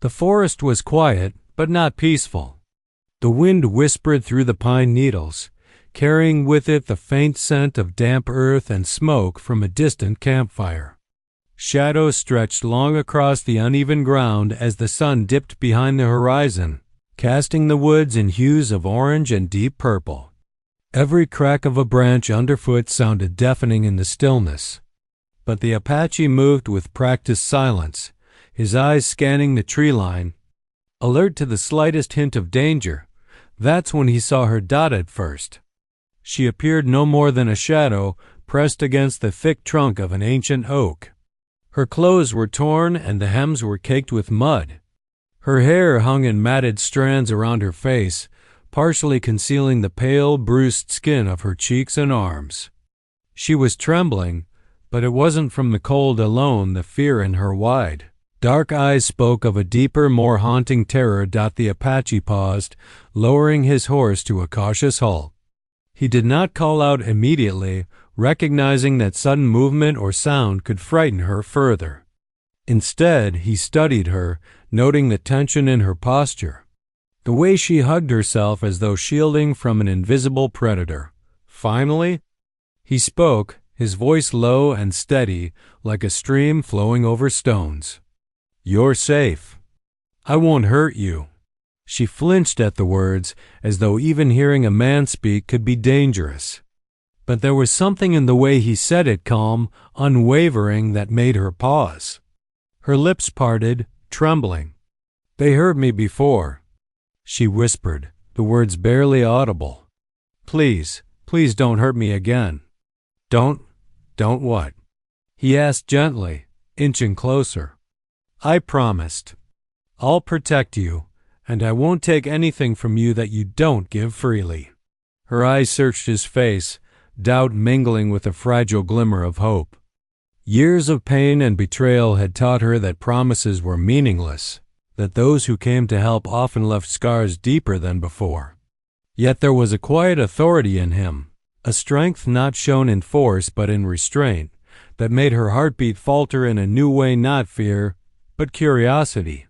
The forest was quiet, but not peaceful. The wind whispered through the pine needles, carrying with it the faint scent of damp earth and smoke from a distant campfire. Shadows stretched long across the uneven ground as the sun dipped behind the horizon, casting the woods in hues of orange and deep purple. Every crack of a branch underfoot sounded deafening in the stillness. But the Apache moved with practiced silence, his eyes scanning the tree line. Alert to the slightest hint of danger, that's when he saw her dotted first. She appeared no more than a shadow pressed against the thick trunk of an ancient oak. Her clothes were torn and the hems were caked with mud. Her hair hung in matted strands around her face, partially concealing the pale, bruised skin of her cheeks and arms. She was trembling, but it wasn't from the cold alone. The fear in her wide, dark eyes spoke of a deeper, more haunting terror. The Apache paused, lowering his horse to a cautious halt. He did not call out immediately, recognizing that sudden movement or sound could frighten her further. Instead, he studied her, noting the tension in her posture, the way she hugged herself as though shielding from an invisible predator. Finally, he spoke, his voice low and steady, like a stream flowing over stones. "You're safe. I won't hurt you." She flinched at the words, as though even hearing a man speak could be dangerous. But there was something in the way he said it, calm, unwavering, that made her pause. Her lips parted, trembling. "They hurt me before," she whispered, the words barely audible. Please don't hurt me again." Don't what?" he asked gently, inching closer. "I promised. I'll protect you, and I won't take anything from you that you don't give freely." Her eyes searched his face, doubt mingling with a fragile glimmer of hope. Years of pain and betrayal had taught her that promises were meaningless, that those who came to help often left scars deeper than before. Yet there was a quiet authority in him, a strength not shown in force but in restraint, that made her heartbeat falter in a new way, not fear, but curiosity.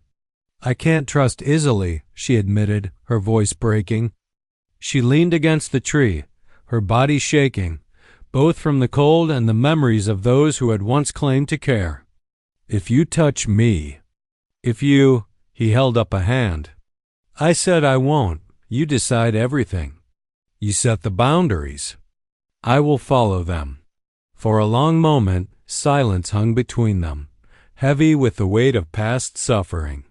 "I can't trust easily," she admitted, her voice breaking. She leaned against the tree, her body shaking, both from the cold and the memories of those who had once claimed to care. "If you touch me, he held up a hand. "I said I won't. You decide everything. You set the boundaries. I will follow them." For a long moment, silence hung between them, heavy with the weight of past suffering.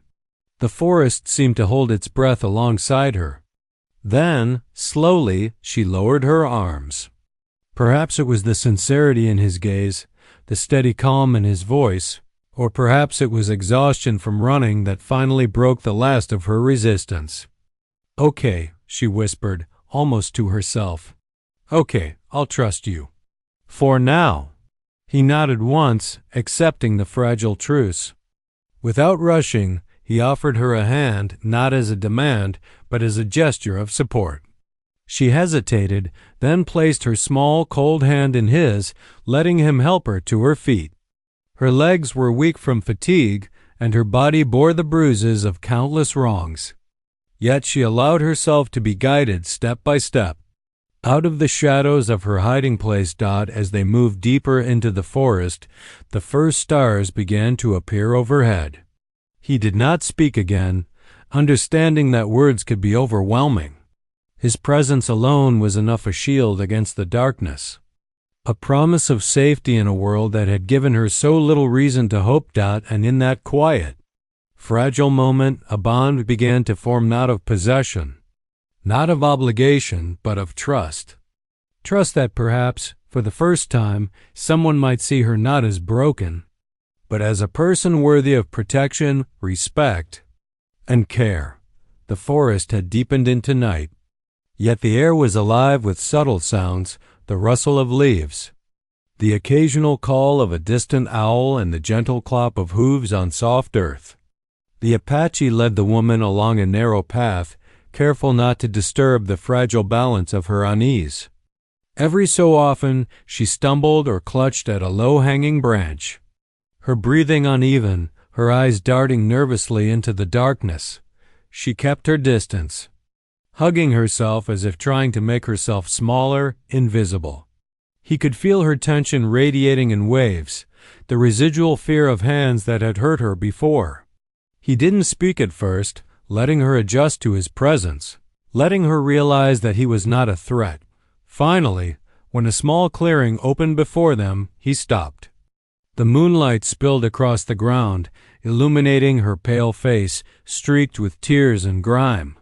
The forest seemed to hold its breath alongside her. Then, slowly, she lowered her arms. Perhaps it was the sincerity in his gaze, the steady calm in his voice, or perhaps it was exhaustion from running that finally broke the last of her resistance. "Okay," she whispered, almost to herself. "Okay, I'll trust you. For now." He nodded once, accepting the fragile truce. Without rushing, he offered her a hand, not as a demand, but as a gesture of support. She hesitated, then placed her small, cold hand in his, letting him help her to her feet. Her legs were weak from fatigue, and her body bore the bruises of countless wrongs. Yet she allowed herself to be guided step by step. Out of the shadows of her hiding place, as they moved deeper into the forest, the first stars began to appear overhead. He did not speak again, understanding that words could be overwhelming. His presence alone was enough a shield against the darkness, a promise of safety in a world that had given her so little reason to hope. And in that quiet, fragile moment, a bond began to form, not of possession, not of obligation, but of trust. Trust that perhaps, for the first time, someone might see her not as broken, but as a person worthy of protection, respect, and care. The forest had deepened into night, yet the air was alive with subtle sounds, the rustle of leaves, the occasional call of a distant owl, and the gentle clop of hooves on soft earth. The Apache led the woman along a narrow path, careful not to disturb the fragile balance of her unease. Every so often she stumbled or clutched at a low-hanging branch. Her breathing uneven, her eyes darting nervously into the darkness. She kept her distance, hugging herself as if trying to make herself smaller, invisible. He could feel her tension radiating in waves, the residual fear of hands that had hurt her before. He didn't speak at first, letting her adjust to his presence, letting her realize that he was not a threat. Finally, when a small clearing opened before them, he stopped. The moonlight spilled across the ground, illuminating her pale face, streaked with tears and grime.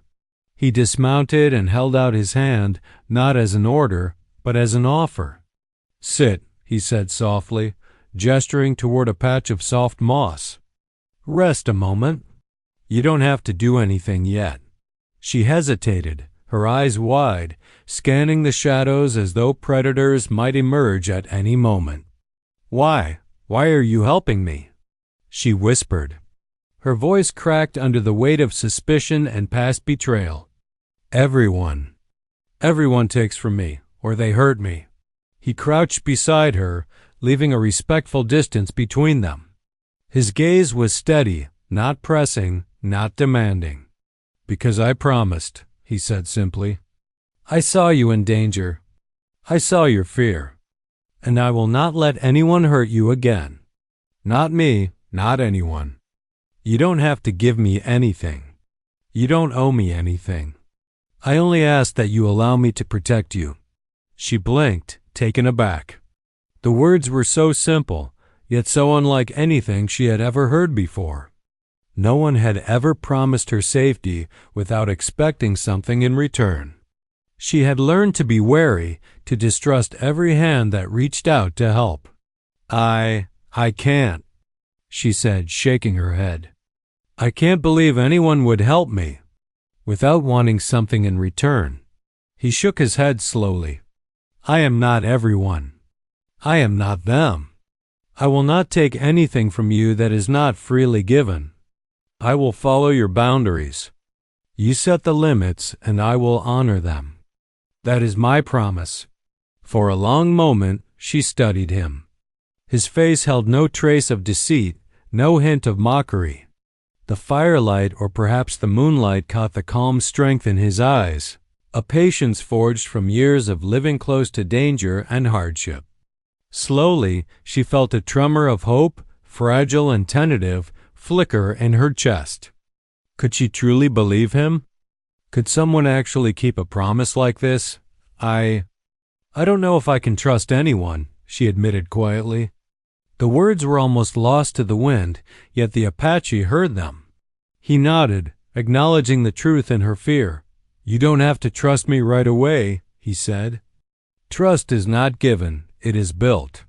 He dismounted and held out his hand, not as an order, but as an offer. "Sit," he said softly, gesturing toward a patch of soft moss. "Rest a moment. You don't have to do anything yet." She hesitated, her eyes wide, scanning the shadows as though predators might emerge at any moment. "Why? Why are you helping me?" she whispered. Her voice cracked under the weight of suspicion and past betrayal. Everyone takes from me, or they hurt me." He crouched beside her, leaving a respectful distance between them. His gaze was steady, not pressing, not demanding. "Because I promised," he said simply. "I saw you in danger. I saw your fear. And I will not let anyone hurt you again. Not me, not anyone. You don't have to give me anything. You don't owe me anything. I only ask that you allow me to protect you." She blinked, taken aback. The words were so simple, yet so unlike anything she had ever heard before. No one had ever promised her safety without expecting something in return. She had learned to be wary, to distrust every hand that reached out to help. I can't," she said, shaking her head. "I can't believe anyone would help me without wanting something in return." He shook his head slowly. "I am not everyone. I am not them. I will not take anything from you that is not freely given. I will follow your boundaries. You set the limits, and I will honor them. That is my promise." For a long moment, she studied him. His face held no trace of deceit, no hint of mockery. The firelight, or perhaps the moonlight, caught the calm strength in his eyes, a patience forged from years of living close to danger and hardship. Slowly, she felt a tremor of hope, fragile and tentative, flicker in her chest. Could she truly believe him? Could someone actually keep a promise like this? I don't know if I can trust anyone," she admitted quietly. The words were almost lost to the wind, yet the Apache heard them. He nodded, acknowledging the truth in her fear. "You don't have to trust me right away," he said. "Trust is not given, it is built.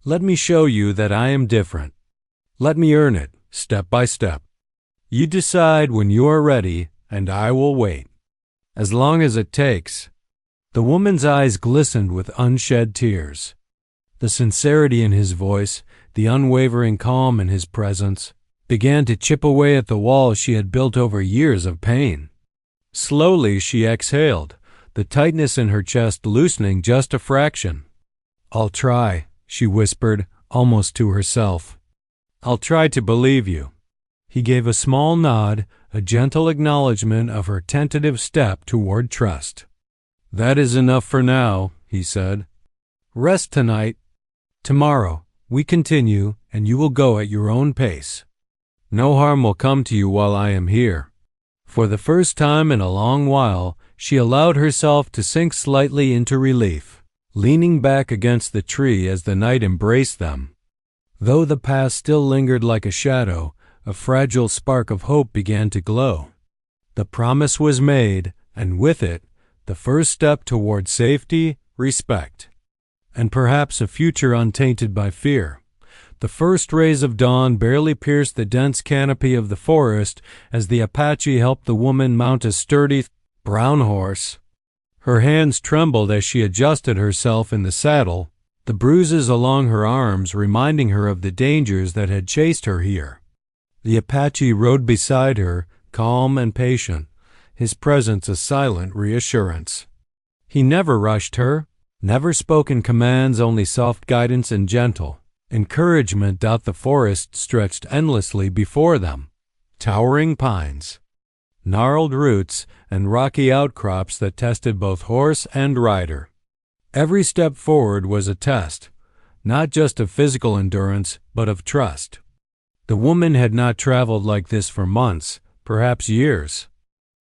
Let me show you that I am different. Let me earn it, step by step. You decide when you are ready, and I will wait. As long as it takes." The woman's eyes glistened with unshed tears. The sincerity in his voice, the unwavering calm in his presence, began to chip away at the wall she had built over years of pain. Slowly she exhaled, the tightness in her chest loosening just a fraction. "I'll try," she whispered, almost to herself. "I'll try to believe you." He gave a small nod, a gentle acknowledgement of her tentative step toward trust. "That is enough for now," he said. "Rest tonight. Tomorrow, we continue, and you will go at your own pace. No harm will come to you while I am here." For the first time in a long while, she allowed herself to sink slightly into relief, leaning back against the tree as the night embraced them. Though the past still lingered like a shadow, a fragile spark of hope began to glow. The promise was made, and with it, the first step toward safety, respect, and perhaps a future untainted by fear. The first rays of dawn barely pierced the dense canopy of the forest as the Apache helped the woman mount a sturdy brown horse. Her hands trembled as she adjusted herself in the saddle, the bruises along her arms reminding her of the dangers that had chased her here. The Apache rode beside her, calm and patient, his presence a silent reassurance. He never rushed her, never spoke in commands, only soft guidance and gentle, Encouragement. The forest stretched endlessly before them. Towering pines, gnarled roots, and rocky outcrops that tested both horse and rider. Every step forward was a test, not just of physical endurance, but of trust. The woman had not traveled like this for months, perhaps years.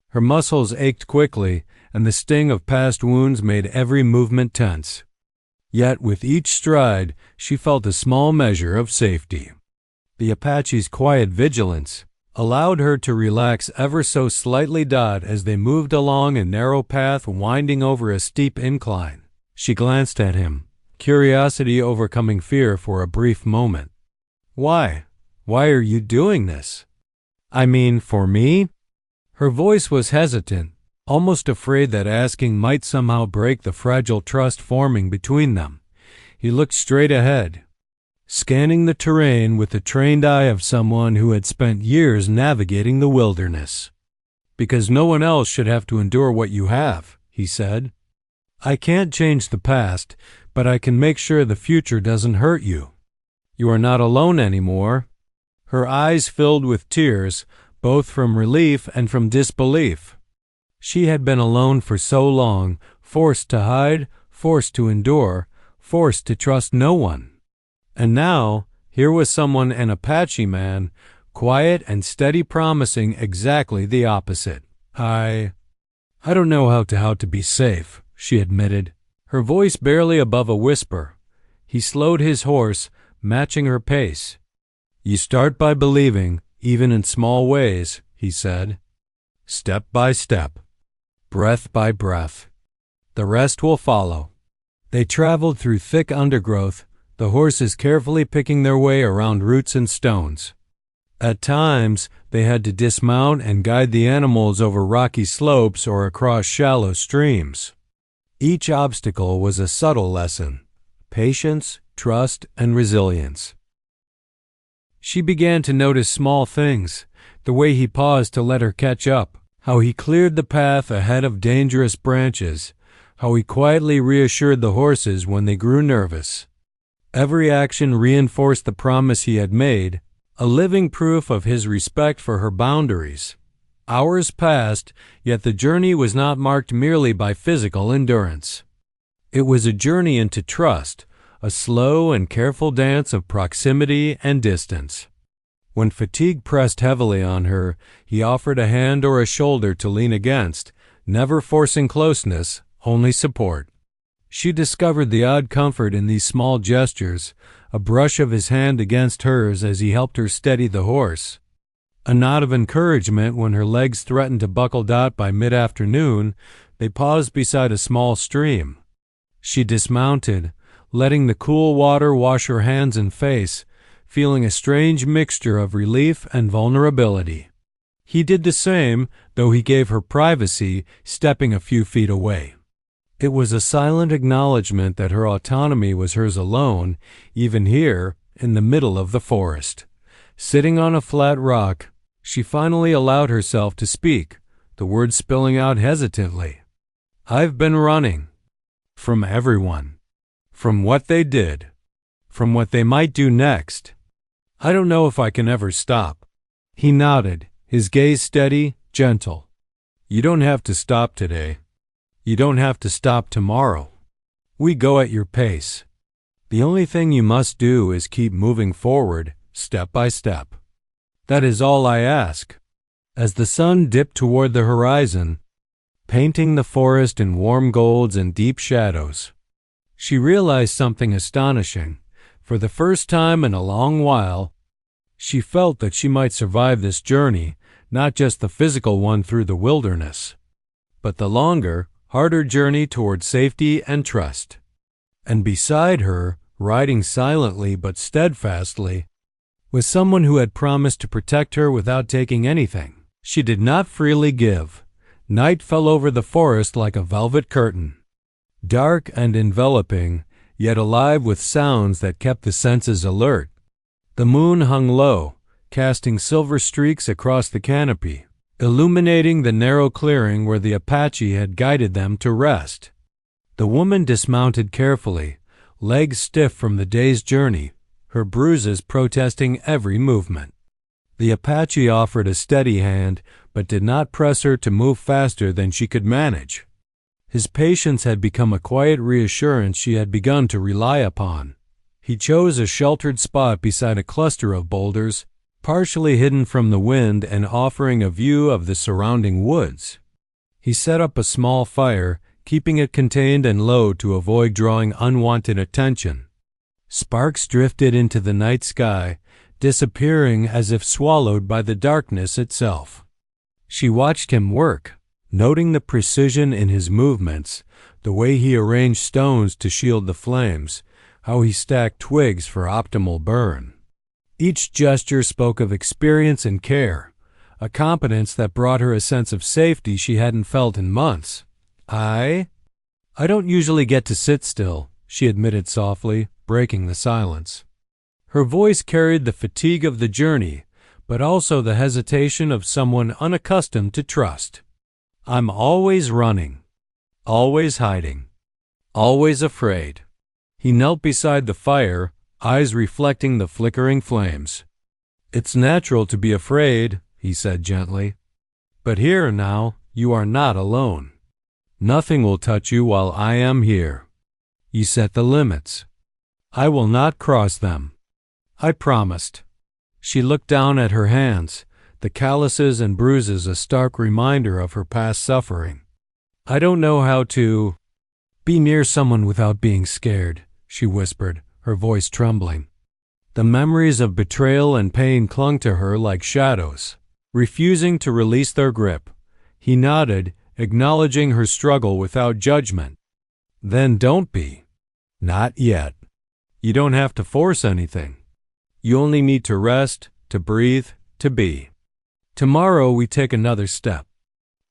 Her muscles ached quickly, and the sting of past wounds made every movement tense. Yet with each stride, she felt a small measure of safety. The Apache's quiet vigilance allowed her to relax ever so slightly. As they moved along a narrow path winding over a steep incline, she glanced at him, curiosity overcoming fear for a brief moment. Why? Why are you doing this? I mean, for me? Her voice was hesitant, almost afraid that asking might somehow break the fragile trust forming between them. He looked straight ahead, scanning the terrain with the trained eye of someone who had spent years navigating the wilderness. Because no one else should have to endure what you have, he said. I can't change the past, but I can make sure the future doesn't hurt you. You are not alone anymore. Her eyes filled with tears, both from relief and from disbelief. She had been alone for so long, forced to hide, forced to endure, forced to trust no one. And now, here was someone, an Apache man, quiet and steady, promising exactly the opposite. I don't know how to be safe, she admitted, her voice barely above a whisper. He slowed his horse, matching her pace. You start by believing, even in small ways, he said. Step by step, breath by breath. The rest will follow. They traveled through thick undergrowth, the horses carefully picking their way around roots and stones. At times, they had to dismount and guide the animals over rocky slopes or across shallow streams. Each obstacle was a subtle lesson: patience, trust, and resilience. She began to notice small things, the way he paused to let her catch up, how he cleared the path ahead of dangerous branches, how he quietly reassured the horses when they grew nervous. Every action reinforced the promise he had made, a living proof of his respect for her boundaries. Hours passed, yet the journey was not marked merely by physical endurance. It was a journey into trust, a slow and careful dance of proximity and distance. When fatigue pressed heavily on her, he offered a hand or a shoulder to lean against, never forcing closeness, only support. She discovered the odd comfort in these small gestures, a brush of his hand against hers as he helped her steady the horse, a nod of encouragement when her legs threatened to buckle. By mid-afternoon, they paused beside a small stream. She dismounted, letting the cool water wash her hands and face, feeling a strange mixture of relief and vulnerability. He did the same, though he gave her privacy, stepping a few feet away. It was a silent acknowledgement that her autonomy was hers alone, even here, in the middle of the forest. Sitting on a flat rock, she finally allowed herself to speak, the words spilling out hesitantly. I've been running. From everyone. From what they did. From what they might do next. I don't know if I can ever stop. He nodded, his gaze steady, gentle. You don't have to stop today. You don't have to stop tomorrow. We go at your pace. The only thing you must do is keep moving forward, step by step. That is all I ask. As the sun dipped toward the horizon, painting the forest in warm golds and deep shadows, she realized something astonishing. For the first time in a long while, she felt that she might survive this journey, not just the physical one through the wilderness, but the longer, harder journey toward safety and trust. And beside her, riding silently but steadfastly, was someone who had promised to protect her without taking anything. She did not freely give. Night fell over the forest like a velvet curtain, dark and enveloping, yet alive with sounds that kept the senses alert. The moon hung low, casting silver streaks across the canopy, illuminating the narrow clearing where the Apache had guided them to rest. The woman dismounted carefully, legs stiff from the day's journey, her bruises protesting every movement. The Apache offered a steady hand, but did not press her to move faster than she could manage. His patience had become a quiet reassurance she had begun to rely upon. He chose a sheltered spot beside a cluster of boulders, partially hidden from the wind and offering a view of the surrounding woods. He set up a small fire, keeping it contained and low to avoid drawing unwanted attention. Sparks drifted into the night sky, disappearing as if swallowed by the darkness itself. She watched him work, noting the precision in his movements, the way he arranged stones to shield the flames, how he stacked twigs for optimal burn. Each gesture spoke of experience and care, a competence that brought her a sense of safety she hadn't felt in months. I don't usually get to sit still, she admitted softly, breaking the silence. Her voice carried the fatigue of the journey, but also the hesitation of someone unaccustomed to trust. I'm always running, always hiding, always afraid. He knelt beside the fire, eyes reflecting the flickering flames. It's natural to be afraid, he said gently. But here now, you are not alone. Nothing will touch you while I am here. You set the limits. I will not cross them. I promised. She looked down at her hands, the calluses and bruises a stark reminder of her past suffering. I don't know how to be near someone without being scared, she whispered, her voice trembling. The memories of betrayal and pain clung to her like shadows, refusing to release their grip. He nodded, acknowledging her struggle without judgment. Then don't be. Not yet. You don't have to force anything. You only need to rest, to breathe, to be. Tomorrow we take another step.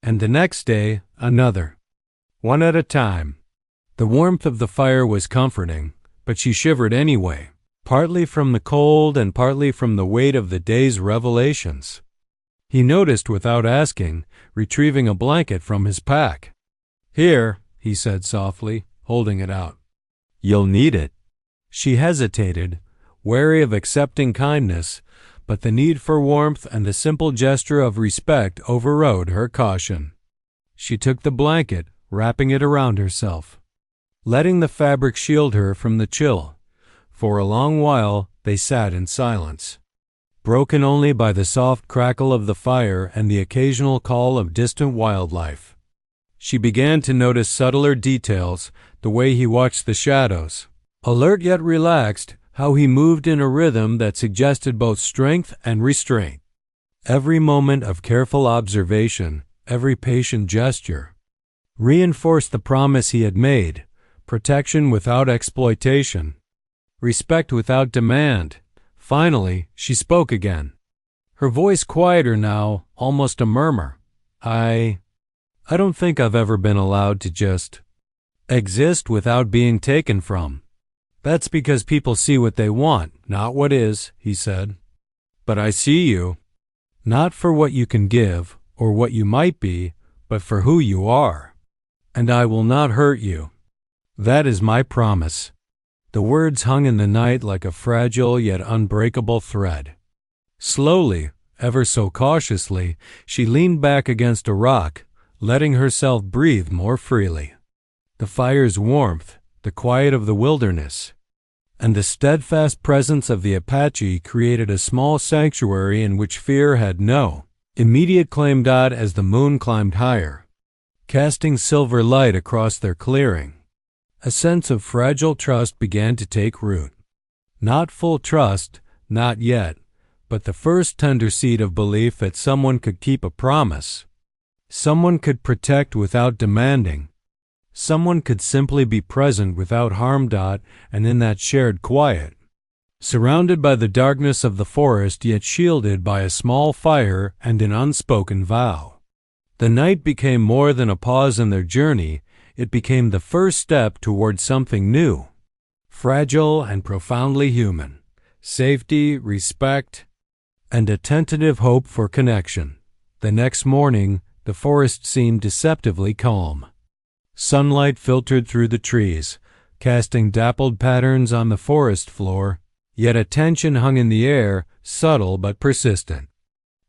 And the next day, another. One at a time. The warmth of the fire was comforting, but she shivered anyway, partly from the cold and partly from the weight of the day's revelations. He noticed without asking, retrieving a blanket from his pack. Here, he said softly, holding it out. You'll need it. She hesitated, wary of accepting kindness, but the need for warmth and the simple gesture of respect overrode her caution. She took the blanket, wrapping it around herself, letting the fabric shield her from the chill. For a long while they sat in silence, broken only by the soft crackle of the fire and the occasional call of distant wildlife. She began to notice subtler details, the way he watched the shadows, alert yet relaxed, how he moved in a rhythm that suggested both strength and restraint. Every moment of careful observation, every patient gesture, reinforced the promise he had made: protection without exploitation, respect without demand. Finally, she spoke again, her voice quieter now, almost a murmur. I don't think I've ever been allowed to just exist without being taken from. That's because people see what they want, not what is, he said. But I see you, not for what you can give or what you might be, but for who you are. And I will not hurt you. That is my promise. The words hung in the night like a fragile yet unbreakable thread. Slowly, ever so cautiously, she leaned back against a rock, letting herself breathe more freely. The fire's warmth, the quiet of the wilderness, and the steadfast presence of the Apache created a small sanctuary in which fear had no immediate claim. As the moon climbed higher, casting silver light across their clearing, a sense of fragile trust began to take root. Not full trust, not yet, but the first tender seed of belief that someone could keep a promise. Someone could protect without demanding. Someone could simply be present without harm. And in that shared quiet, surrounded by the darkness of the forest yet shielded by a small fire and an unspoken vow, the night became more than a pause in their journey. It became the first step toward something new, fragile and profoundly human: safety, respect, and a tentative hope for connection. The next morning, the forest seemed deceptively calm. Sunlight filtered through the trees, casting dappled patterns on the forest floor. yet a tension hung in the air, subtle but persistent.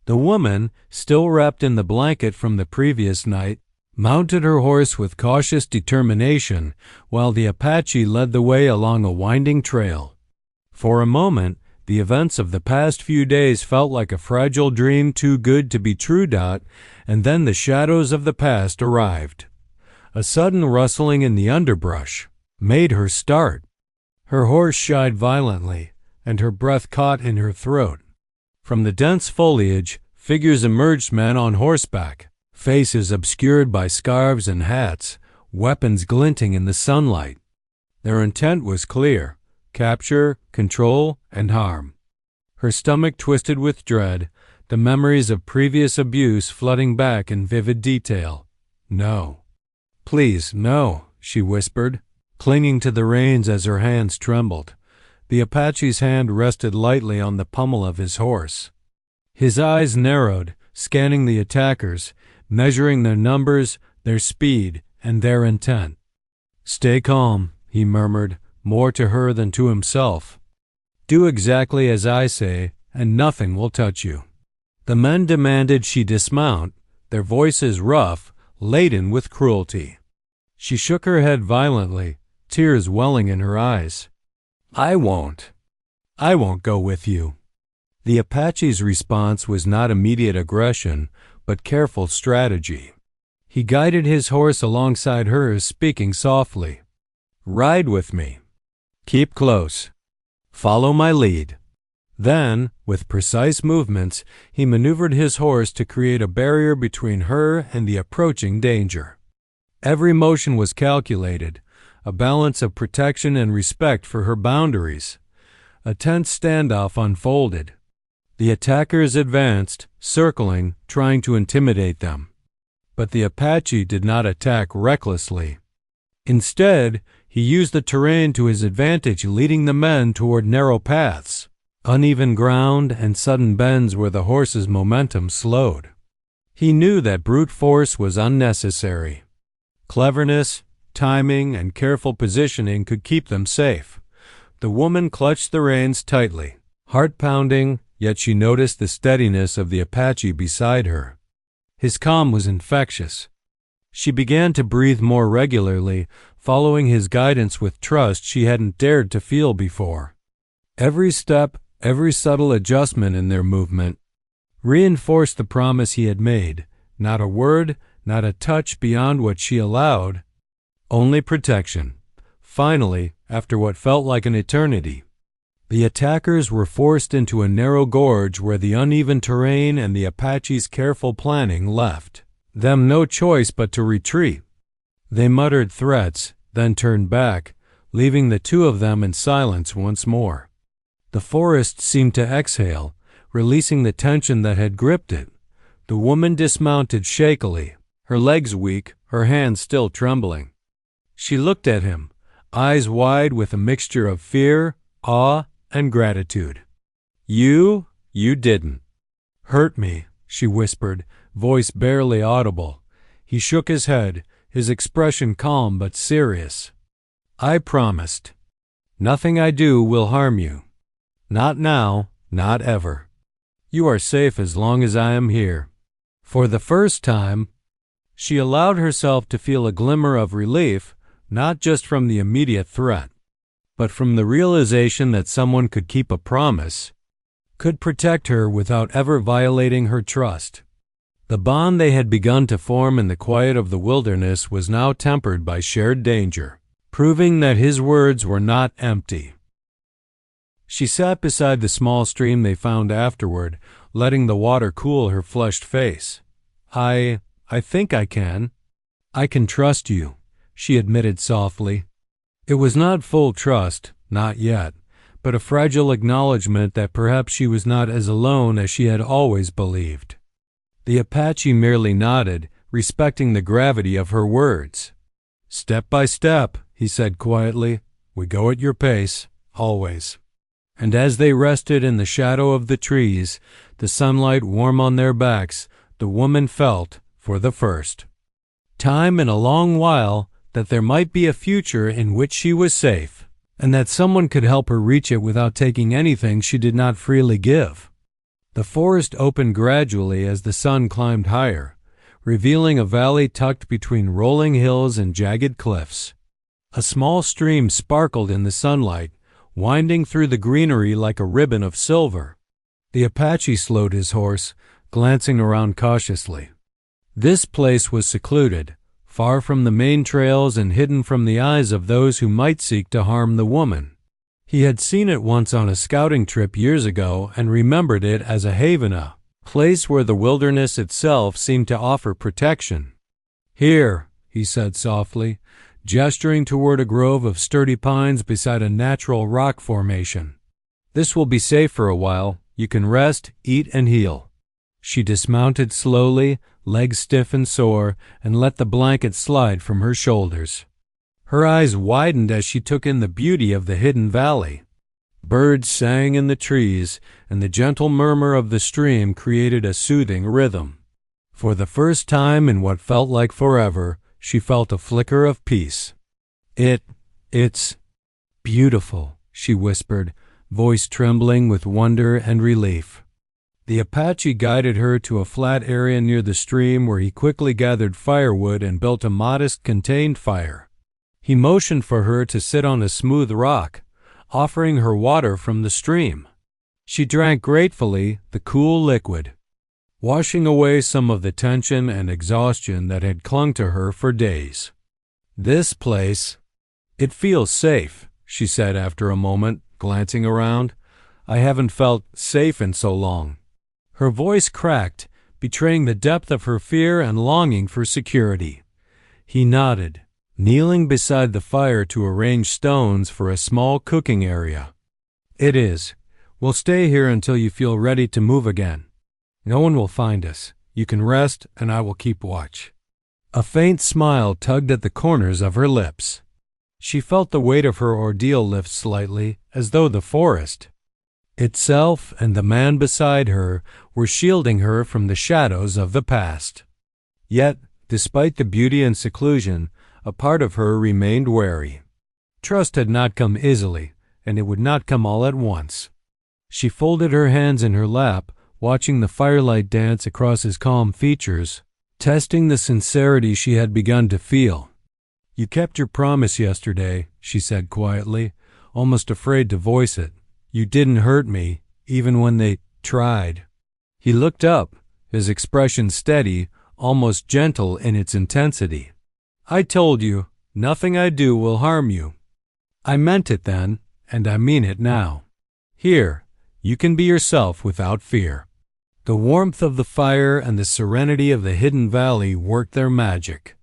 The woman, still wrapped in the blanket from the previous night, mounted her horse with cautious determination while the Apache led the way along a winding trail. For a moment, the events of the past few days felt like a fragile dream too good to be true. And then the shadows of the past arrived. A sudden rustling in the underbrush made her start. Her horse shied violently, and her breath caught in her throat. From the dense foliage, figures emerged, men on horseback, faces obscured by scarves and hats, weapons glinting in the sunlight. Their intent was clear: capture, control, and harm. Her stomach twisted with dread, the memories of previous abuse flooding back in vivid detail. "No. Please, no," she whispered, clinging to the reins as her hands trembled. The Apache's hand rested lightly on the pommel of his horse. His eyes narrowed, scanning the attackers, measuring their numbers, their speed, and their intent. "Stay calm," he murmured, more to her than to himself. "Do exactly as I say, and nothing will touch you." The men demanded she dismount, their voices rough, laden with cruelty. She shook her head violently, tears welling in her eyes. "I won't go with you." The Apache's response was not immediate aggression, but careful strategy. He guided his horse alongside hers, speaking softly. "Ride with me. Keep close. Follow my lead." Then, with precise movements, he maneuvered his horse to create a barrier between her and the approaching danger. Every motion was calculated, a balance of protection and respect for her boundaries. A tense standoff unfolded. The attackers advanced, circling, trying to intimidate them. But the Apache did not attack recklessly. Instead, he used the terrain to his advantage, leading the men toward narrow paths, uneven ground, and sudden bends where the horse's momentum slowed. He knew that brute force was unnecessary. Cleverness, timing, and careful positioning could keep them safe. The woman clutched the reins tightly, heart pounding, yet she noticed the steadiness of the Apache beside her. His calm was infectious. She began to breathe more regularly, following his guidance with trust she hadn't dared to feel before. Every step, every subtle adjustment in their movement reinforced the promise he had made. Not a word, not a touch beyond what she allowed. Only protection. Finally, after what felt like an eternity, the attackers were forced into a narrow gorge where the uneven terrain and the Apache's careful planning left them no choice but to retreat. They muttered threats, then turned back, leaving the two of them in silence once more. The forest seemed to exhale, releasing the tension that had gripped it. The woman dismounted shakily, her legs weak, her hands still trembling. She looked at him, eyes wide with a mixture of fear, awe, and gratitude. You didn't hurt me," she whispered, voice barely audible. He shook his head, his expression calm but serious. "I promised. Nothing I do will harm you. Not now, not ever. You are safe as long as I am here." For the first time, she allowed herself to feel a glimmer of relief, not just from the immediate threat, but from the realization that someone could keep a promise, could protect her without ever violating her trust. The bond they had begun to form in the quiet of the wilderness was now tempered by shared danger, proving that his words were not empty. She sat beside the small stream they found afterward, letting the water cool her flushed face. I think I can. I can trust you," she admitted softly. It was not full trust, not yet, but a fragile acknowledgement that perhaps she was not as alone as she had always believed. The Apache merely nodded, respecting the gravity of her words. "Step by step," he said quietly. "We go at your pace, always." And as they rested in the shadow of the trees, the sunlight warm on their backs, the woman felt, for the first time in a long while, that there might be a future in which she was safe. and that someone could help her reach it without taking anything she did not freely give. The forest opened gradually as the sun climbed higher, revealing a valley tucked between rolling hills and jagged cliffs. A small stream sparkled in the sunlight, winding through the greenery like a ribbon of silver. The Apache slowed his horse, glancing around cautiously. This place was secluded, far from the main trails and hidden from the eyes of those who might seek to harm the woman. He had seen it once on a scouting trip years ago and remembered it as a haven, a place where the wilderness itself seemed to offer protection. "Here," he said softly, gesturing toward a grove of sturdy pines beside a natural rock formation. "This will be safe for a while. You can rest, eat, and heal." She dismounted slowly, legs stiff and sore, and let the blanket slide from her shoulders. Her eyes widened as she took in the beauty of the hidden valley. Birds sang in the trees, and the gentle murmur of the stream created a soothing rhythm. For the first time in what felt like forever, she felt a flicker of peace. It's beautiful," she whispered, voice trembling with wonder and relief. The Apache guided her to a flat area near the stream where he quickly gathered firewood and built a modest contained fire. He motioned for her to sit on a smooth rock, offering her water from the stream. She drank gratefully the cool liquid, washing away some of the tension and exhaustion that had clung to her for days. "This place, it feels safe," she said after a moment, glancing around. "I haven't felt safe in so long." Her voice cracked, betraying the depth of her fear and longing for security. He nodded, kneeling beside the fire to arrange stones for a small cooking area. "It is. We'll stay here until you feel ready to move again. No one will find us. You can rest, and I will keep watch." A faint smile tugged at the corners of her lips. She felt the weight of her ordeal lift slightly, as though the forest itself and the man beside her were shielding her from the shadows of the past. Yet, despite the beauty and seclusion, a part of her remained wary. Trust had not come easily, and it would not come all at once. She folded her hands in her lap, watching the firelight dance across his calm features, testing the sincerity she had begun to feel. "You kept your promise yesterday," she said quietly, almost afraid to voice it. "You didn't hurt me, even when they tried." He looked up, his expression steady, almost gentle in its intensity. "I told you, nothing I do will harm you. I meant it then, and I mean it now. Here, you can be yourself without fear." The warmth of the fire and the serenity of the hidden valley worked their magic.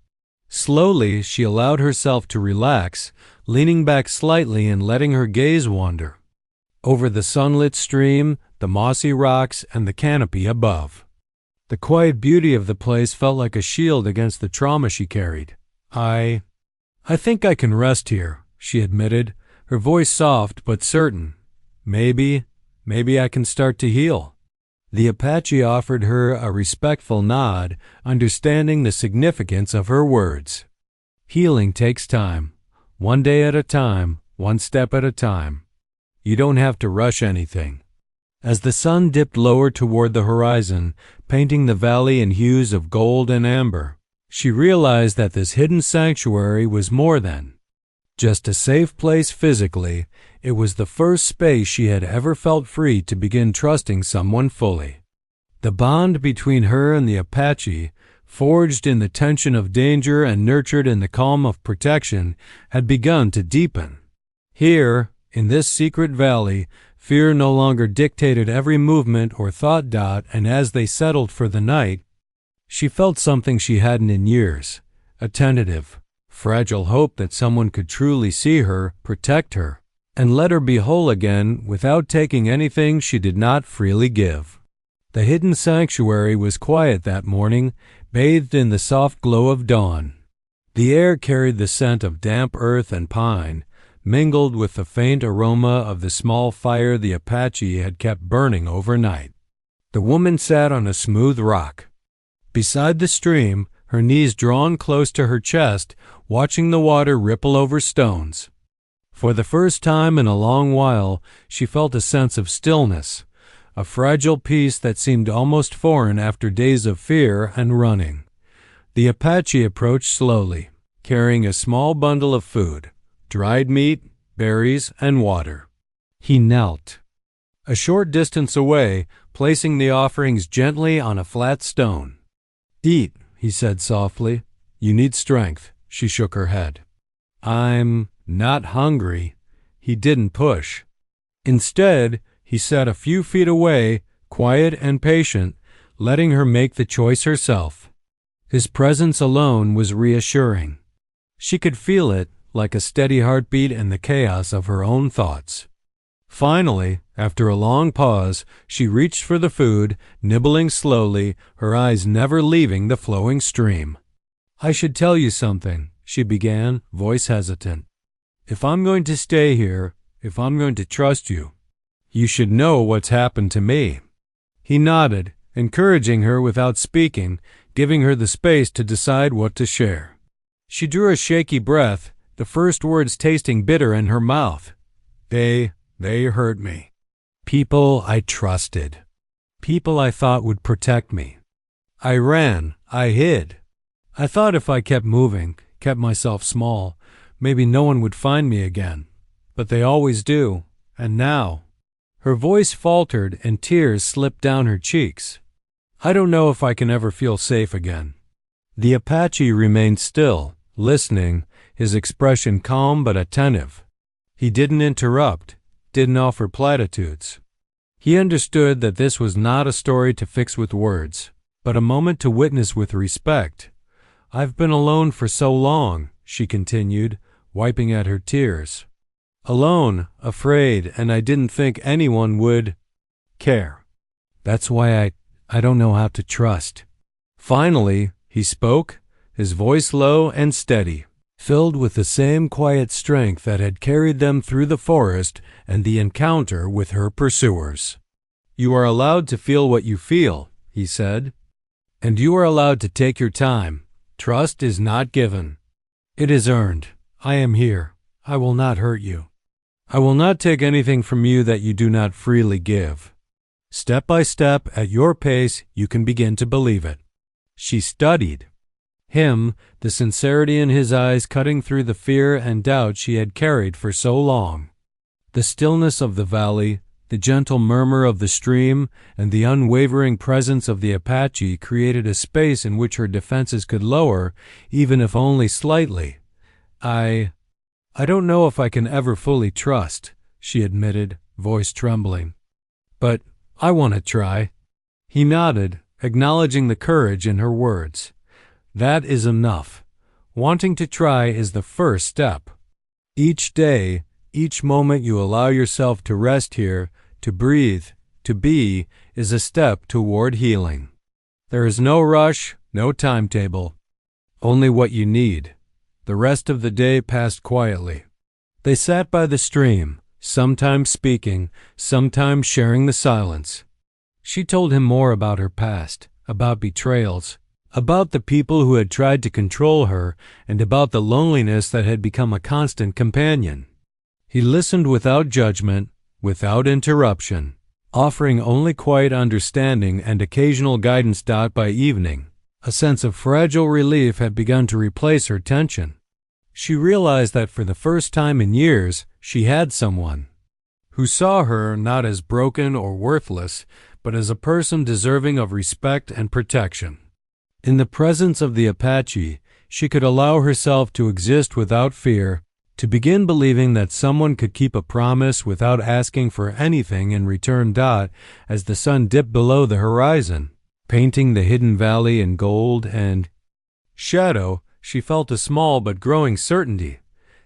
Slowly, she allowed herself to relax, leaning back slightly and letting her gaze wander over the sunlit stream, the mossy rocks, and the canopy above. The quiet beauty of the place felt like a shield against the trauma she carried. I think I can rest here," she admitted, her voice soft but certain. Maybe I can start to heal." The Apache offered her a respectful nod, understanding the significance of her words. "Healing takes time. One day at a time, one step at a time. You don't have to rush anything." As the sun dipped lower toward the horizon, painting the valley in hues of gold and amber, she realized that this hidden sanctuary was more than just a safe place physically. It was the first space she had ever felt free to begin trusting someone fully. The bond between her and the Apache, forged in the tension of danger and nurtured in the calm of protection, had begun to deepen. Here, in this secret valley, fear no longer dictated every movement or thought dot, and as they settled for the night, she felt something she hadn't in years, a tentative, fragile hope that someone could truly see her, protect her, and let her be whole again without taking anything she did not freely give. The hidden sanctuary was quiet that morning, bathed in the soft glow of dawn. The air carried the scent of damp earth and pine, mingled with the faint aroma of the small fire the Apache had kept burning overnight. The woman sat on a smooth rock beside the stream, her knees drawn close to her chest, watching the water ripple over stones. For the first time in a long while, she felt a sense of stillness, a fragile peace that seemed almost foreign after days of fear and running. The Apache approached slowly, carrying a small bundle of food, dried meat, berries, and water. He knelt a short distance away, placing the offerings gently on a flat stone. "Eat," he said softly. "You need strength." She shook her head. "I'm not hungry." He didn't push. Instead, he sat a few feet away, quiet and patient, letting her make the choice herself. His presence alone was reassuring. She could feel it, like a steady heartbeat in the chaos of her own thoughts. Finally, after a long pause, she reached for the food, nibbling slowly, her eyes never leaving the flowing stream. "I should tell you something," she began, voice hesitant. "If I'm going to stay here, if I'm going to trust you, you should know what's happened to me." He nodded, encouraging her without speaking, giving her the space to decide what to share. She drew a shaky breath, the first words tasting bitter in her mouth. They hurt me. People I trusted. People I thought would protect me. I ran. I hid. I thought if I kept moving, kept myself small, maybe no one would find me again. But they always do. And now... Her voice faltered and tears slipped down her cheeks. "I don't know if I can ever feel safe again." The Apache remained still, listening, his expression calm but attentive. He didn't interrupt, didn't offer platitudes. He understood that this was not a story to fix with words, but a moment to witness with respect. "I've been alone for so long," she continued, wiping at her tears. "Alone, afraid, and I didn't think anyone would care. That's why I don't know how to trust." Finally, he spoke, his voice low and steady, filled with the same quiet strength that had carried them through the forest and the encounter with her pursuers. "You are allowed to feel what you feel," he said, "and you are allowed to take your time. Trust is not given. It is earned. I am here. I will not hurt you. I will not take anything from you that you do not freely give. Step by step, at your pace, you can begin to believe it." She studied him, the sincerity in his eyes cutting through the fear and doubt she had carried for so long. The stillness of the valley, the gentle murmur of the stream, and the unwavering presence of the Apache created a space in which her defenses could lower, even if only slightly. I don't know if I can ever fully trust," she admitted, voice trembling. "But I want to try." He nodded, acknowledging the courage in her words. "That is enough. Wanting to try is the first step. Each day, each moment you allow yourself to rest here, to breathe, to be, is a step toward healing. There is no rush, no timetable, only what you need." The rest of the day passed quietly. They sat by the stream, sometimes speaking, sometimes sharing the silence. She told him more about her past, about betrayals, about the people who had tried to control her, and about the loneliness that had become a constant companion. He listened without judgment, without interruption, offering only quiet understanding and occasional guidance. By evening, a sense of fragile relief had begun to replace her tension. She realized that for the first time in years, she had someone who saw her not as broken or worthless, but as a person deserving of respect and protection. In the presence of the Apache, she could allow herself to exist without fear, to begin believing that someone could keep a promise without asking for anything in return. As the sun dipped below the horizon, painting the hidden valley in gold and shadow, she felt a small but growing certainty.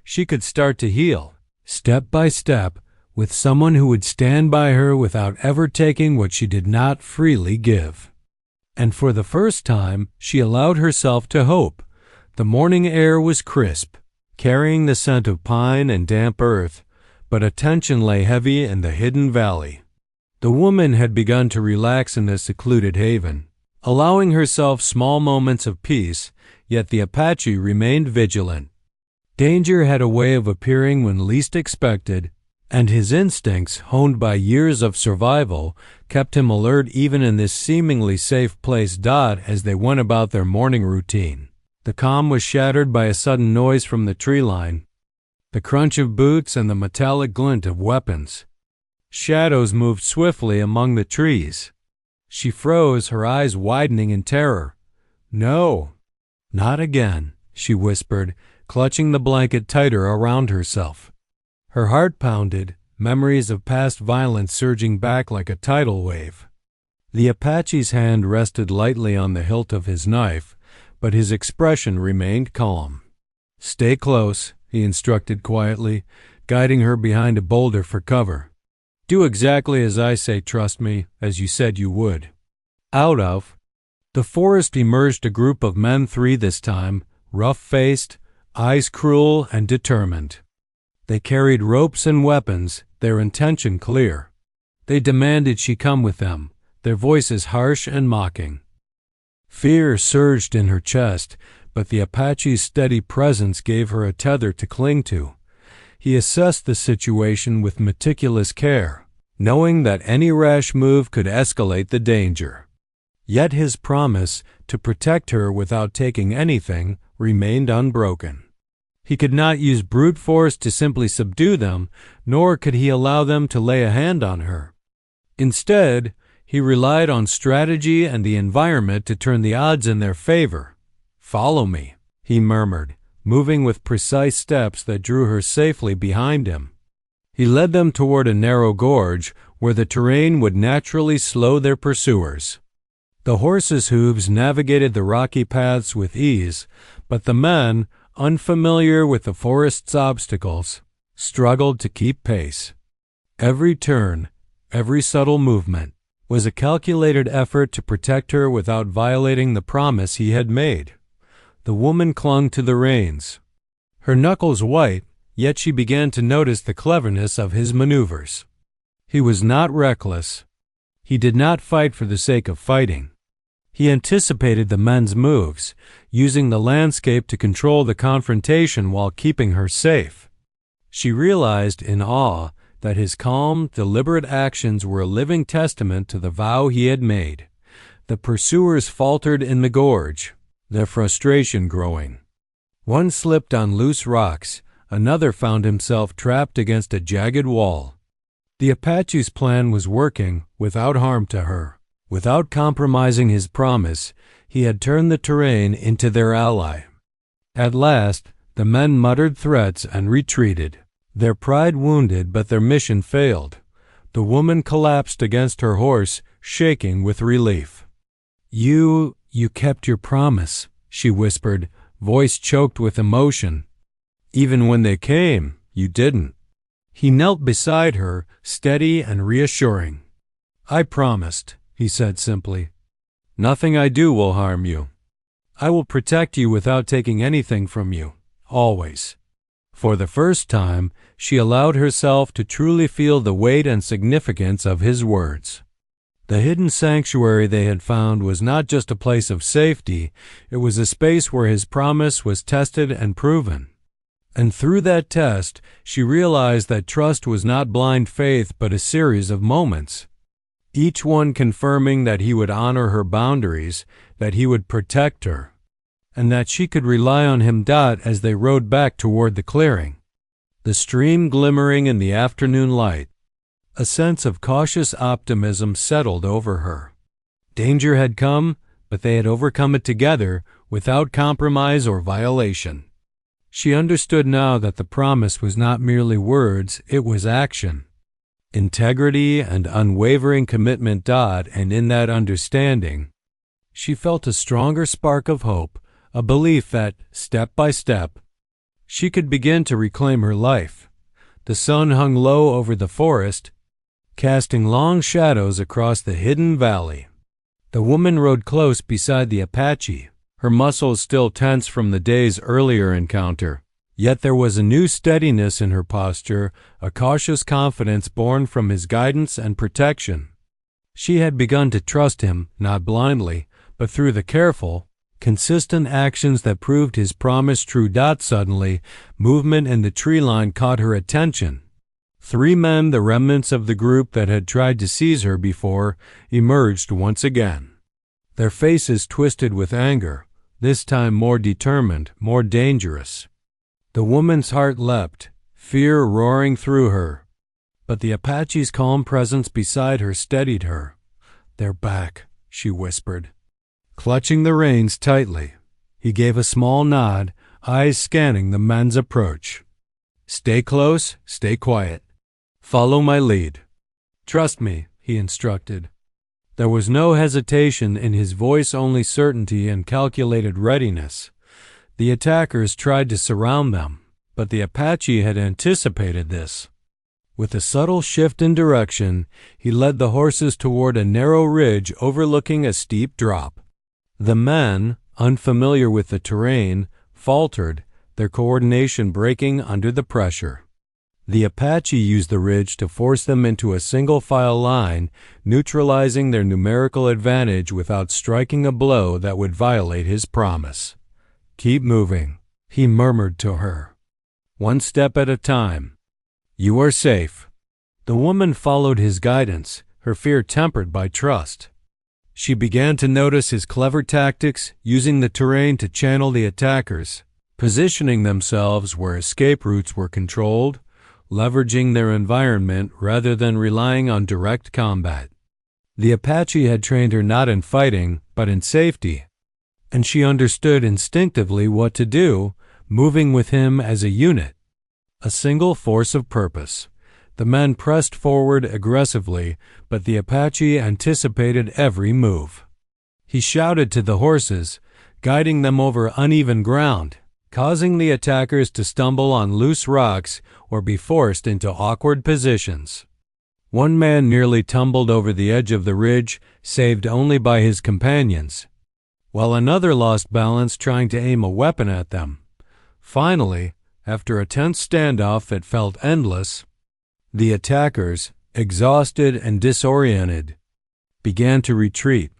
She could start to heal, step by step, with someone who would stand by her without ever taking what she did not freely give. And for the first time, she allowed herself to hope. The morning air was crisp, carrying the scent of pine and damp earth, but attention lay heavy in the hidden valley. The woman had begun to relax in this secluded haven, allowing herself small moments of peace, yet the Apache remained vigilant. Danger had a way of appearing when least expected, and his instincts, honed by years of survival, kept him alert even in this seemingly safe place. As they went about their morning routine, the calm was shattered by a sudden noise from the tree line, the crunch of boots and the metallic glint of weapons. Shadows moved swiftly among the trees. She froze, her eyes widening in terror. "No, not again," she whispered, clutching the blanket tighter around herself. Her heart pounded, memories of past violence surging back like a tidal wave. The Apache's hand rested lightly on the hilt of his knife, but his expression remained calm. "Stay close," he instructed quietly, guiding her behind a boulder for cover. "Do exactly as I say, trust me, as you said you would." Out of the forest emerged a group of men, 3 this time, rough-faced, eyes cruel and determined. They carried ropes and weapons, their intention clear. They demanded she come with them, their voices harsh and mocking. Fear surged in her chest, but the Apache's steady presence gave her a tether to cling to. He assessed the situation with meticulous care, knowing that any rash move could escalate the danger. Yet his promise to protect her without taking anything remained unbroken. He could not use brute force to simply subdue them, nor could he allow them to lay a hand on her. Instead, he relied on strategy and the environment to turn the odds in their favor. "Follow me," he murmured, moving with precise steps that drew her safely behind him. He led them toward a narrow gorge where the terrain would naturally slow their pursuers. The horses' hooves navigated the rocky paths with ease, but the men, unfamiliar with the forest's obstacles, struggled to keep pace. Every turn, every subtle movement, was a calculated effort to protect her without violating the promise he had made. The woman clung to the reins, her knuckles white, yet she began to notice the cleverness of his maneuvers. He was not reckless. He did not fight for the sake of fighting. He anticipated the men's moves, using the landscape to control the confrontation while keeping her safe. She realized in awe that his calm, deliberate actions were a living testament to the vow he had made. The pursuers faltered in the gorge, their frustration growing. One slipped on loose rocks, another found himself trapped against a jagged wall. The Apache's plan was working without harm to her. Without compromising his promise, he had turned the terrain into their ally. At last, the men muttered threats and retreated, their pride wounded, but their mission failed. The woman collapsed against her horse, shaking with relief. You kept your promise," she whispered, voice choked with emotion. "Even when they came, you didn't." He knelt beside her, steady and reassuring. "I promised," he said simply. "Nothing I do will harm you. I will protect you without taking anything from you, always." For the first time, she allowed herself to truly feel the weight and significance of his words. The hidden sanctuary they had found was not just a place of safety, it was a space where his promise was tested and proven. And through that test, she realized that trust was not blind faith but a series of moments, each one confirming that he would honor her boundaries, that he would protect her, and that she could rely on him. As they rode back toward the clearing, the stream glimmering in the afternoon light, a sense of cautious optimism settled over her. Danger had come, but they had overcome it together, without compromise or violation. She understood now that the promise was not merely words, it was action. Integrity and unwavering commitment. And in that understanding, she felt a stronger spark of hope, a belief that, step by step, she could begin to reclaim her life. The sun hung low over the forest, casting long shadows across the hidden valley. The woman rode close beside the Apache, her muscles still tense from the day's earlier encounter. Yet there was a new steadiness in her posture, a cautious confidence born from his guidance and protection. She had begun to trust him, not blindly, but through the careful, consistent actions that proved his promise true. Suddenly, movement in the tree line caught her attention. 3 men, the remnants of the group that had tried to seize her before, emerged once again. Their faces twisted with anger, this time more determined, more dangerous. The woman's heart leapt, fear roaring through her. But the Apache's calm presence beside her steadied her. "They're back," she whispered. Clutching the reins tightly, he gave a small nod, eyes scanning the men's approach. "Stay close, stay quiet. Follow my lead. Trust me," he instructed. There was no hesitation in his voice, only certainty and calculated readiness. The attackers tried to surround them, but the Apache had anticipated this. With a subtle shift in direction, he led the horses toward a narrow ridge overlooking a steep drop. The men, unfamiliar with the terrain, faltered, their coordination breaking under the pressure. The Apache used the ridge to force them into a single-file line, neutralizing their numerical advantage without striking a blow that would violate his promise. "Keep moving," he murmured to her. "One step at a time. You are safe." The woman followed his guidance, her fear tempered by trust. She began to notice his clever tactics, using the terrain to channel the attackers, positioning themselves where escape routes were controlled, leveraging their environment rather than relying on direct combat. The Apache had trained her not in fighting, but in safety, and she understood instinctively what to do, moving with him as a unit, a single force of purpose. The men pressed forward aggressively, but the Apache anticipated every move. He shouted to the horses, guiding them over uneven ground, causing the attackers to stumble on loose rocks or be forced into awkward positions. One man nearly tumbled over the edge of the ridge, saved only by his companions, while another lost balance trying to aim a weapon at them. Finally, after a tense standoff that felt endless, the attackers, exhausted and disoriented, began to retreat.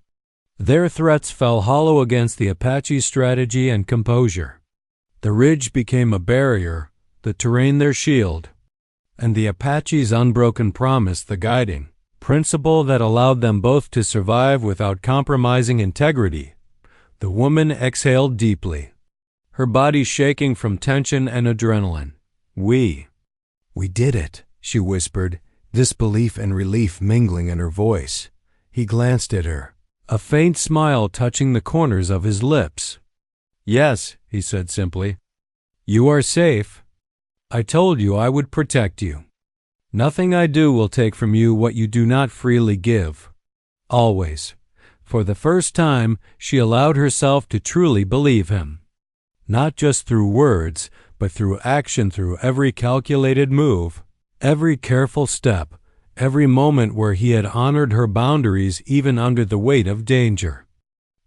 Their threats fell hollow against the Apache's strategy and composure. The ridge became a barrier, the terrain their shield, and the Apache's unbroken promise the guiding principle that allowed them both to survive without compromising integrity. The woman exhaled deeply, her body shaking from tension and adrenaline. We did it," she whispered, disbelief and relief mingling in her voice. He glanced at her, a faint smile touching the corners of his lips. "Yes," he said simply. "You are safe. I told you I would protect you. Nothing I do will take from you what you do not freely give." Always. For the first time, she allowed herself to truly believe him. Not just through words, but through action, through every calculated move, every careful step, every moment where he had honored her boundaries even under the weight of danger.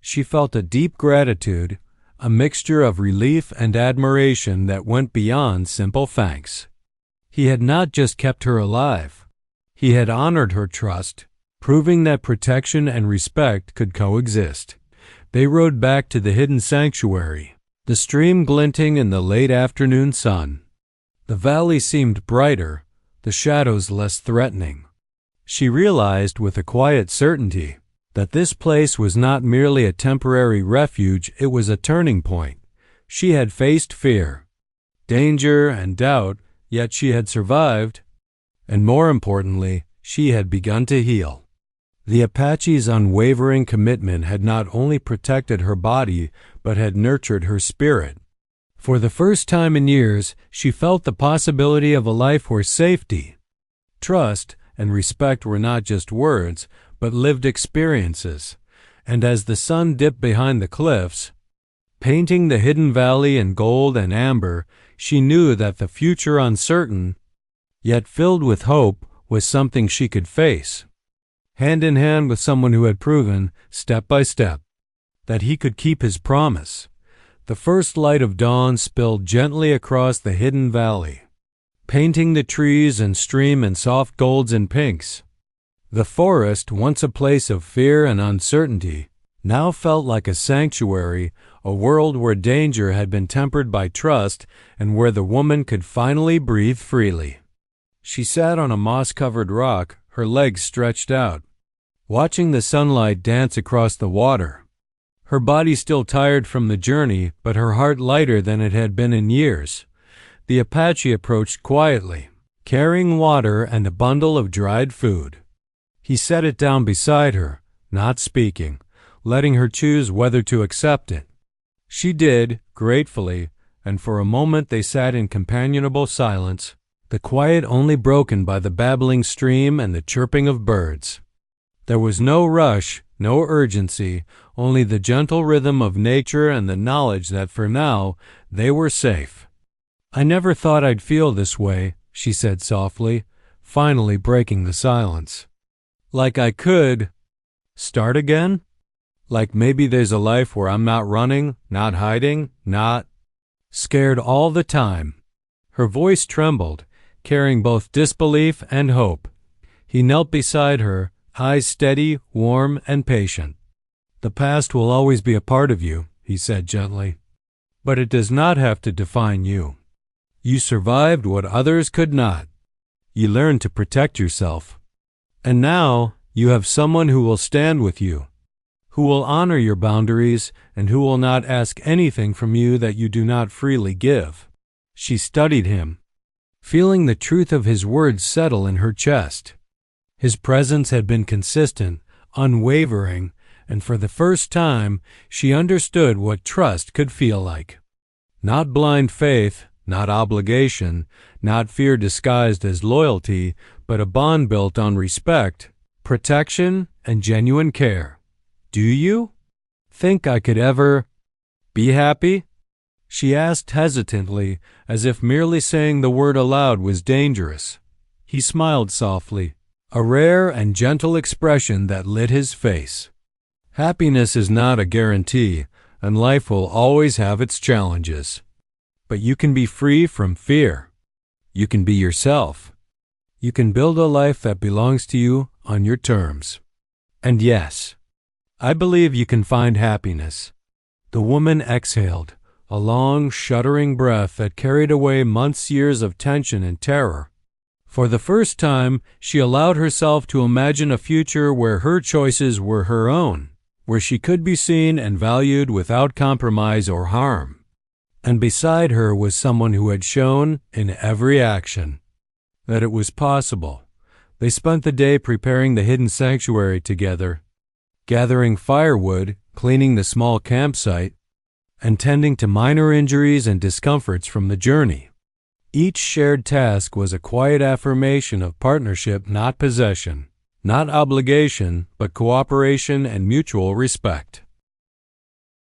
She felt a deep gratitude, a mixture of relief and admiration that went beyond simple thanks. He had not just kept her alive. He had honored her trust, proving that protection and respect could coexist. They rode back to the hidden sanctuary, the stream glinting in the late afternoon sun. The valley seemed brighter, the shadows less threatening. She realized with a quiet certainty that this place was not merely a temporary refuge, it was a turning point. She had faced fear, danger, and doubt, yet she had survived, and more importantly, she had begun to heal. The Apache's unwavering commitment had not only protected her body, but had nurtured her spirit. For the first time in years, she felt the possibility of a life where safety, trust, and respect were not just words, but lived experiences. And as the sun dipped behind the cliffs, painting the hidden valley in gold and amber, she knew that the future, uncertain, yet filled with hope, was something she could face, hand in hand with someone who had proven, step by step, that he could keep his promise. The first light of dawn spilled gently across the hidden valley, painting the trees and stream in soft golds and pinks. The forest, once a place of fear and uncertainty, now felt like a sanctuary, a world where danger had been tempered by trust and where the woman could finally breathe freely. She sat on a moss-covered rock, her legs stretched out, watching the sunlight dance across the water. Her body still tired from the journey, but her heart lighter than it had been in years. The Apache approached quietly, carrying water and a bundle of dried food. He set it down beside her, not speaking, letting her choose whether to accept it. She did, gratefully, and for a moment they sat in companionable silence, the quiet only broken by the babbling stream and the chirping of birds. There was no rush, no urgency, only the gentle rhythm of nature and the knowledge that for now they were safe. "I never thought I'd feel this way," she said softly, finally breaking the silence. "Like I could start again? Like maybe there's a life where I'm not running, not hiding, not scared all the time." Her voice trembled, carrying both disbelief and hope. He knelt beside her, eyes steady, warm, and patient. "The past will always be a part of you," he said gently, "but it does not have to define you. You survived what others could not. You learned to protect yourself. And now you have someone who will stand with you, who will honor your boundaries, and who will not ask anything from you that you do not freely give." She studied him, feeling the truth of his words settle in her chest. His presence had been consistent, unwavering, and for the first time she understood what trust could feel like. Not blind faith, not obligation, not fear disguised as loyalty, but a bond built on respect, protection, and genuine care. "Do you think I could ever be happy?" she asked hesitantly, as if merely saying the word aloud was dangerous. He smiled softly, a rare and gentle expression that lit his face. "Happiness is not a guarantee, and life will always have its challenges. But you can be free from fear. You can be yourself. You can build a life that belongs to you on your terms. And yes, I believe you can find happiness." The woman exhaled, a long, shuddering breath that carried away months' years of tension and terror. For the first time, she allowed herself to imagine a future where her choices were her own, where she could be seen and valued without compromise or harm. And beside her was someone who had shown, in every action, that it was possible. They spent the day preparing the hidden sanctuary together, gathering firewood, cleaning the small campsite, and tending to minor injuries and discomforts from the journey. Each shared task was a quiet affirmation of partnership, not possession, not obligation, but cooperation and mutual respect.